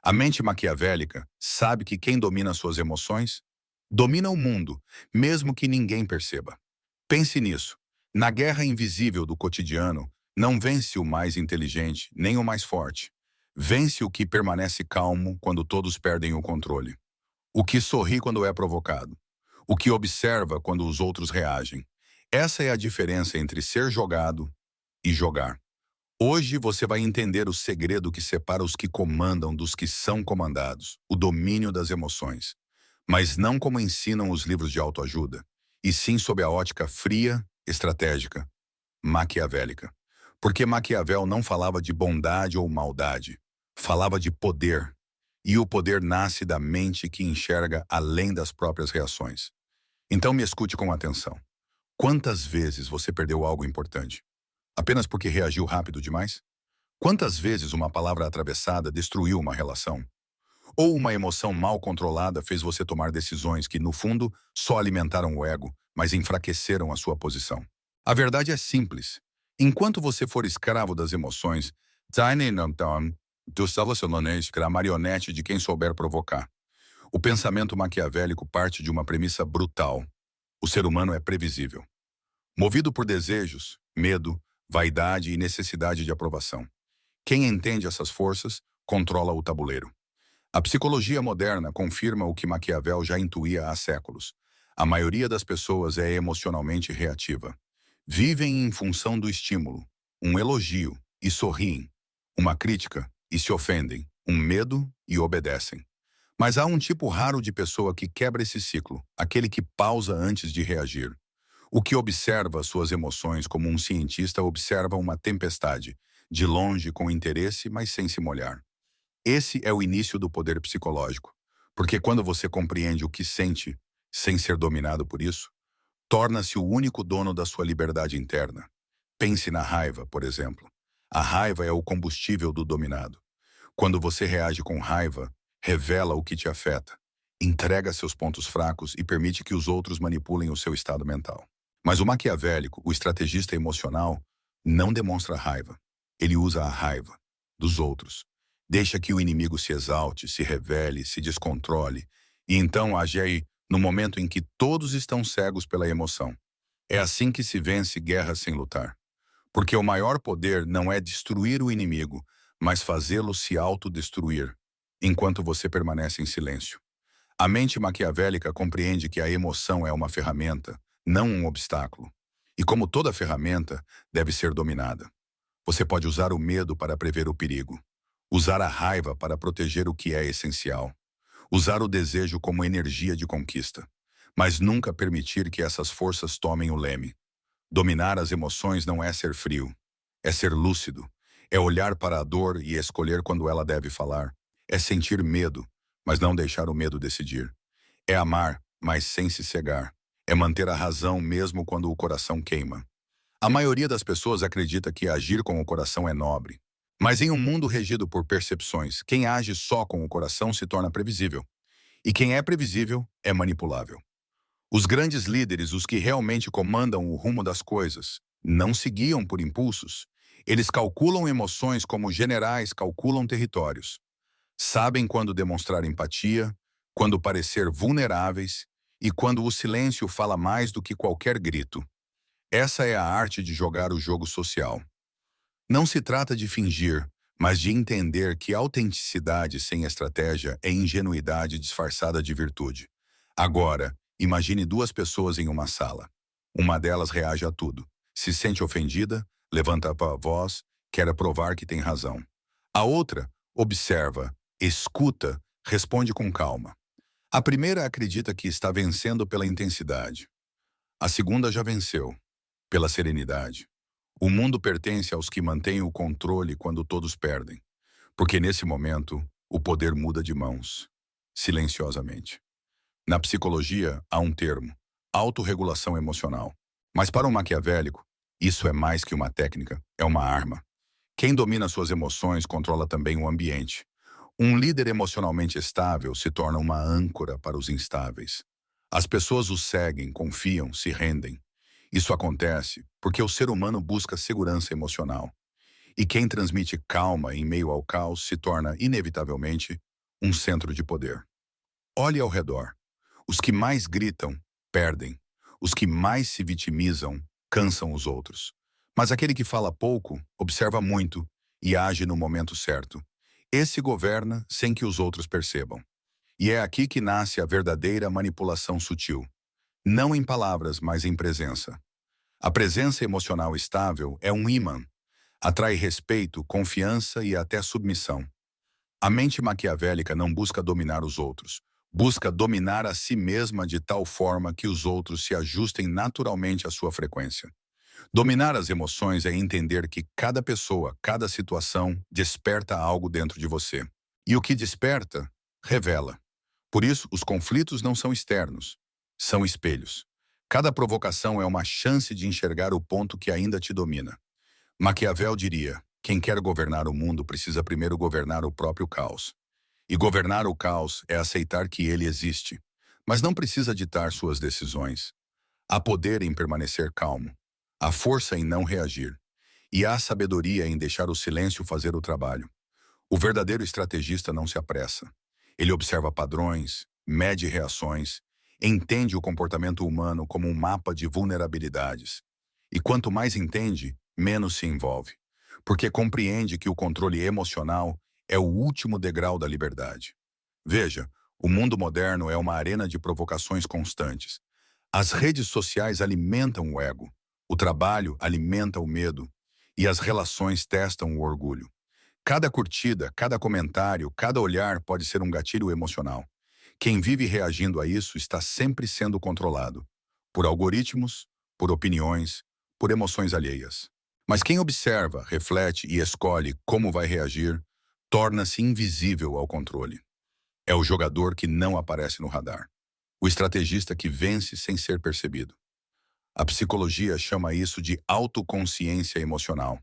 A mente maquiavélica sabe que quem domina suas emoções domina o mundo, mesmo que ninguém perceba. Pense nisso. Na guerra invisível do cotidiano, não vence o mais inteligente, nem o mais forte. Vence o que permanece calmo quando todos perdem o controle. O que sorri quando é provocado. O que observa quando os outros reagem. Essa é a diferença entre ser jogado e jogar. Hoje você vai entender o segredo que separa os que comandam dos que são comandados, o domínio das emoções. Mas não como ensinam os livros de autoajuda, e sim sob a ótica fria, estratégica, maquiavélica. Porque Maquiavel não falava de bondade ou maldade, falava de poder. E o poder nasce da mente que enxerga além das próprias reações. Então me escute com atenção. Quantas vezes você perdeu algo importante? Apenas porque reagiu rápido demais? Quantas vezes uma palavra atravessada destruiu uma relação? Ou uma emoção mal controlada fez você tomar decisões que, no fundo, só alimentaram o ego, mas enfraqueceram a sua posição? A verdade é simples. Enquanto você for escravo das emoções, tu será marionete de quem souber provocar. O pensamento maquiavélico parte de uma premissa brutal. O ser humano é previsível. Movido por desejos, medo, vaidade e necessidade de aprovação. Quem entende essas forças, controla o tabuleiro. A psicologia moderna confirma o que Maquiavel já intuía há séculos. A maioria das pessoas é emocionalmente reativa. Vivem em função do estímulo, um elogio e sorriem, uma crítica e se ofendem, um medo e obedecem. Mas há um tipo raro de pessoa que quebra esse ciclo, aquele que pausa antes de reagir. O que observa suas emoções como um cientista observa uma tempestade, de longe com interesse, mas sem se molhar. Esse é o início do poder psicológico, porque quando você compreende o que sente, sem ser dominado por isso, torna-se o único dono da sua liberdade interna. Pense na raiva, por exemplo. A raiva é o combustível do dominado. Quando você reage com raiva, revela o que te afeta, entrega seus pontos fracos e permite que os outros manipulem o seu estado mental. Mas o maquiavélico, o estrategista emocional, não demonstra raiva. Ele usa a raiva dos outros. Deixa que o inimigo se exalte, se revele, se descontrole, e então age no momento em que todos estão cegos pela emoção. É assim que se vence guerras sem lutar. Porque o maior poder não é destruir o inimigo, mas fazê-lo se autodestruir, enquanto você permanece em silêncio. A mente maquiavélica compreende que a emoção é uma ferramenta, não um obstáculo. E como toda ferramenta, deve ser dominada. Você pode usar o medo para prever o perigo. Usar a raiva para proteger o que é essencial. Usar o desejo como energia de conquista. Mas nunca permitir que essas forças tomem o leme. Dominar as emoções não é ser frio. É ser lúcido. É olhar para a dor e escolher quando ela deve falar. É sentir medo, mas não deixar o medo decidir. É amar, mas sem se cegar. É manter a razão mesmo quando o coração queima. A maioria das pessoas acredita que agir com o coração é nobre. Mas em um mundo regido por percepções, quem age só com o coração se torna previsível. E quem é previsível é manipulável. Os grandes líderes, os que realmente comandam o rumo das coisas, não se guiam por impulsos. Eles calculam emoções como generais calculam territórios. Sabem quando demonstrar empatia, quando parecer vulneráveis e quando o silêncio fala mais do que qualquer grito. Essa é a arte de jogar o jogo social. Não se trata de fingir, mas de entender que autenticidade sem estratégia é ingenuidade disfarçada de virtude. Agora, imagine duas pessoas em uma sala. Uma delas reage a tudo. Se sente ofendida, levanta a voz, quer provar que tem razão. A outra observa, escuta, responde com calma. A primeira acredita que está vencendo pela intensidade. A segunda já venceu, pela serenidade. O mundo pertence aos que mantêm o controle quando todos perdem, porque nesse momento o poder muda de mãos, silenciosamente. Na psicologia há um termo, autorregulação emocional. Mas para um maquiavélico, isso é mais que uma técnica, é uma arma. Quem domina suas emoções controla também o ambiente. Um líder emocionalmente estável se torna uma âncora para os instáveis. As pessoas o seguem, confiam, se rendem. Isso acontece porque o ser humano busca segurança emocional. E quem transmite calma em meio ao caos se torna, inevitavelmente, um centro de poder. Olhe ao redor. Os que mais gritam, perdem. Os que mais se vitimizam, cansam os outros. Mas aquele que fala pouco, observa muito e age no momento certo. Esse governa sem que os outros percebam. E é aqui que nasce a verdadeira manipulação sutil. Não em palavras, mas em presença. A presença emocional estável é um ímã. Atrai respeito, confiança e até submissão. A mente maquiavélica não busca dominar os outros. Busca dominar a si mesma de tal forma que os outros se ajustem naturalmente à sua frequência. Dominar as emoções é entender que cada pessoa, cada situação, desperta algo dentro de você. E o que desperta, revela. Por isso, os conflitos não são externos, são espelhos. Cada provocação é uma chance de enxergar o ponto que ainda te domina. Maquiavel diria: quem quer governar o mundo precisa primeiro governar o próprio caos. E governar o caos é aceitar que ele existe, mas não precisa ditar suas decisões. Há poder em permanecer calmo, há força em não reagir, e há sabedoria em deixar o silêncio fazer o trabalho. O verdadeiro estrategista não se apressa. Ele observa padrões, mede reações, entende o comportamento humano como um mapa de vulnerabilidades. E quanto mais entende, menos se envolve, porque compreende que o controle emocional é o último degrau da liberdade. Veja, o mundo moderno é uma arena de provocações constantes. As redes sociais alimentam o ego, o trabalho alimenta o medo e as relações testam o orgulho. Cada curtida, cada comentário, cada olhar pode ser um gatilho emocional. Quem vive reagindo a isso está sempre sendo controlado por algoritmos, por opiniões, por emoções alheias. Mas quem observa, reflete e escolhe como vai reagir, torna-se invisível ao controle. É o jogador que não aparece no radar. O estrategista que vence sem ser percebido. A psicologia chama isso de autoconsciência emocional.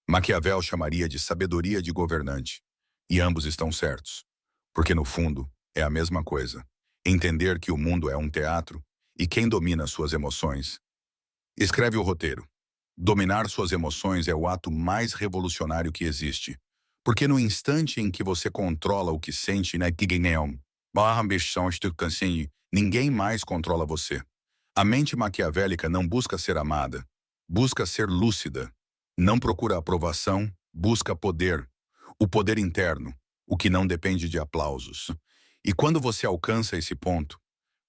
Maquiavel chamaria de sabedoria de governante. E ambos estão certos. Porque, no fundo, é a mesma coisa. Entender que o mundo é um teatro e quem domina suas emoções. Escreve o roteiro. Dominar suas emoções é o ato mais revolucionário que existe. Porque no instante em que você controla o que sente, ninguém mais controla você. A mente maquiavélica não busca ser amada, busca ser lúcida. Não procura aprovação, busca poder. O poder interno, o que não depende de aplausos. E quando você alcança esse ponto,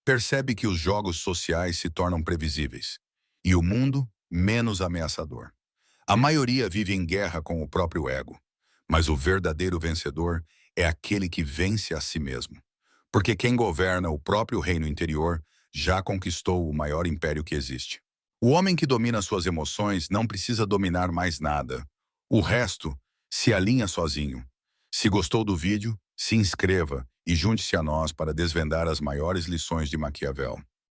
percebe que os jogos sociais se tornam previsíveis. E o mundo, menos ameaçador. A maioria vive em guerra com o próprio ego. Mas o verdadeiro vencedor é aquele que vence a si mesmo. Porque quem governa o próprio reino interior já conquistou o maior império que existe. O homem que domina suas emoções não precisa dominar mais nada. O resto se alinha sozinho. Se gostou do vídeo, se inscreva e junte-se a nós para desvendar as maiores lições de Maquiavel.